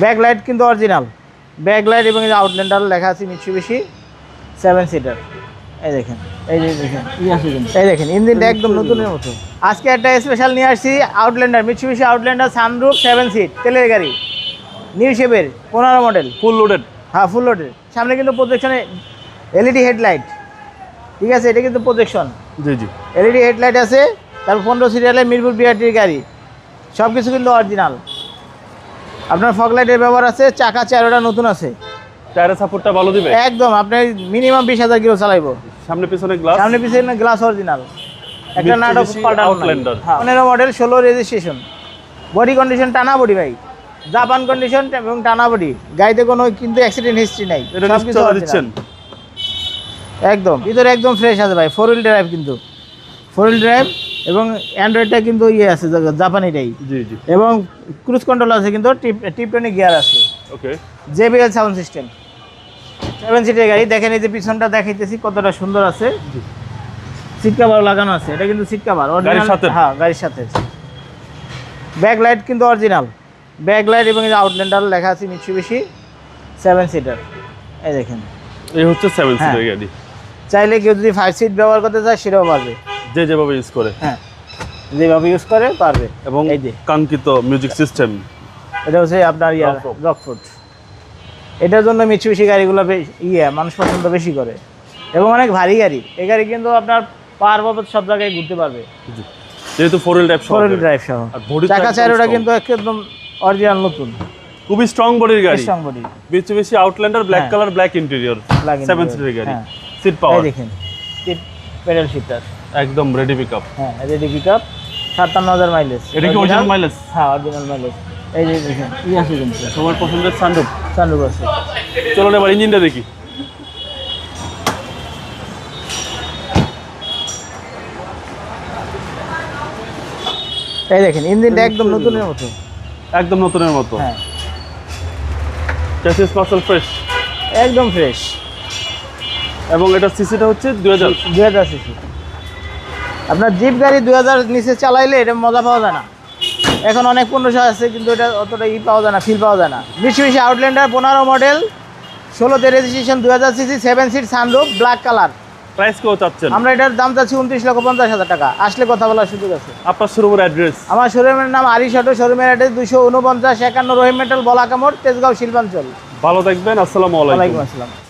Backlight কিন্তু original, backlight এবং Outlander লেখা আছে মিৎসুবিশি 7 সিটার। এই দেখেন, এই যে দেখেন, এই দেখেন ইঞ্জিনটা একদম নতুনের মতো। আজকে একটা স্পেশাল নিয়ে আসছি, Outlander, Mitsubishi Outlander sunroof 7 seat তেলের গাড়ি, নিউ শেপের 15 মডেল, ফুল লোডেড। হ্যাঁ ফুল লোডের। সামনে কিন্তু প্রজেকশনে এলইডি হেডলাইট, ঠিক আছে, এটা কিন্তু প্রজেকশন, জি জি, এলইডি হেডলাইট আছে। তারপর 15 সিরিয়ালের মিরপুর বিআরটির গাড়ি, সব কিছু কিন্তু অরিজিনাল। আপনার ফগ লাইটের ব্যবহার আছে, চাকা 4টা নতুন আছে, টায়ারের সাপোর্টটা ভালো দিবে একদম। আপনার মিনিমাম 20,000 কিলো চালাইবো। সামনে পিছনে গ্লাস, সামনে পিছনে গ্লাস অরিজিনাল, একটা নাটক পাল্টানো Outlander. 15 model, 16 registration. Body condition টানা বডি ভাই, জাপান কন্ডিশন এবং টানা বডি। গাড়িতে কোনো কিন্তু অ্যাক্সিডেন্ট হিস্ট্রি নাই, এটা সব কিছু নিশ্চয় দিচ্ছেন একদম। ভিতরে একদম ফ্রেশ আছে ভাই, 4 হুইল ড্রাইভ কিন্তু, 4 হুইল ড্রাইভ এবং অ্যান্ড্রয়েডটা কিন্তু ইয়ে আছে জাপানিটাই। জি জি, এবং ক্রুজ কন্ট্রোল আছে কিন্তু, টিপটনিক গিয়ার আছে, ওকে। JBL sound system. 7 সিটের গাড়ি দেখেন, এই যে পিছনটা দেখাইতেছি কতটা সুন্দর আছে, সিট কভার লাগানো আছে, এটা কিন্তু সিট কভার গাড়ির সাথে? হ্যাঁ গাড়ির সাথে। ব্যাকলাইট কিন্তু অরিজিনাল, ব্যাকলাইট এবং আউটল্যান্ডার লেখা আছে মিৎসুবিশি 7 সিটার। এই দেখেন, এই হচ্ছে 7 সিটের গাড়ি। চাইলে কেউ যদি 5 সিট ব্যবহার করতে চায় সেটাও পারবে, যে যেভাবে ইউজ করে, হ্যাঁ যেভাবে ইউজ করে পারবে। এবং এই যে কাঙ্ক্ষিত মিউজিক সিস্টেম, এটা হচ্ছে আপনার রকফুট। এটার জন্য মিৎসুবিশি গাড়িগুলো মানুষ পছন্দ বেশি করে, এবং অনেক ভারী গাড়ি। এই গাড়ি কিন্তু আপনার পাহাড় পর্বত সব জায়গায় ঘুরতে পারবে, যেহেতু 4 হুইল ড্রাইভ, 4 হুইল ড্রাইভ সহ। চাকা 4টা কিন্তু একদম অরিজিনাল নতুন, খুবই স্ট্রং বডির গাড়ি, strong body. Mitsubishi Outlander, black colour, black interior, 7 সিটের গাড়ি। সিট এই পাওয়ার দেখেন, পেডাল শিফটার, একদম রেডি পিকআপ। হ্যাঁ রেডি পিকআপ, 57,000 মাইলেজ। এটা কি অরিজিনাল মাইলেজ? হ্যাঁ অরিজিনাল মাইলেজ। এই যে দেখেন আছে কিন্তু সবার পছন্দের সানরুফ। সানরুফ আছে। চলুন এবার ইঞ্জিনটা দেখি। এই দেখেন ইঞ্জিনটা একদম নতুনের মতো, একদম নতুনের মতো। হ্যাঁ চ্যাসিস মাসল ফ্রেশ, একদম ফ্রেশ। এবং এটা সিসিটা হচ্ছে 2000 সিসি। আপনার জিপ গাড়ি 2000 নিচে চালাইলে এটা মজা পাওয়া যায় না। এখন অনেক 1500 আছে, কিন্তু এটা অতটা পাওয়া যায় না, ফিল পাওয়া যায় না। মিৎসুবিশি আউটল্যান্ডার 15 মডেল, 16তে registration, 2000 CC, 7 seat, sunroof, black colour. Price কেউ চাচ্ছেন? আমরা এটার দাম চাচ্ছি 29,50,000 টাকা। আসলে কথা বলার সুযোগ আছে। আপনার শোরুমের অ্যাড্রেস? আমার শোরুমের নাম আরিশ অটো, শোরুমের অ্যাড্রেস 249 51 রহিম মেটাল, বলাকা মোড়, তেজগাঁও, শিল্পাঞ্চল। ভালো থাকবেন, আসসালামু আলাইকুম। ওয়ালাইকুম আসসালাম।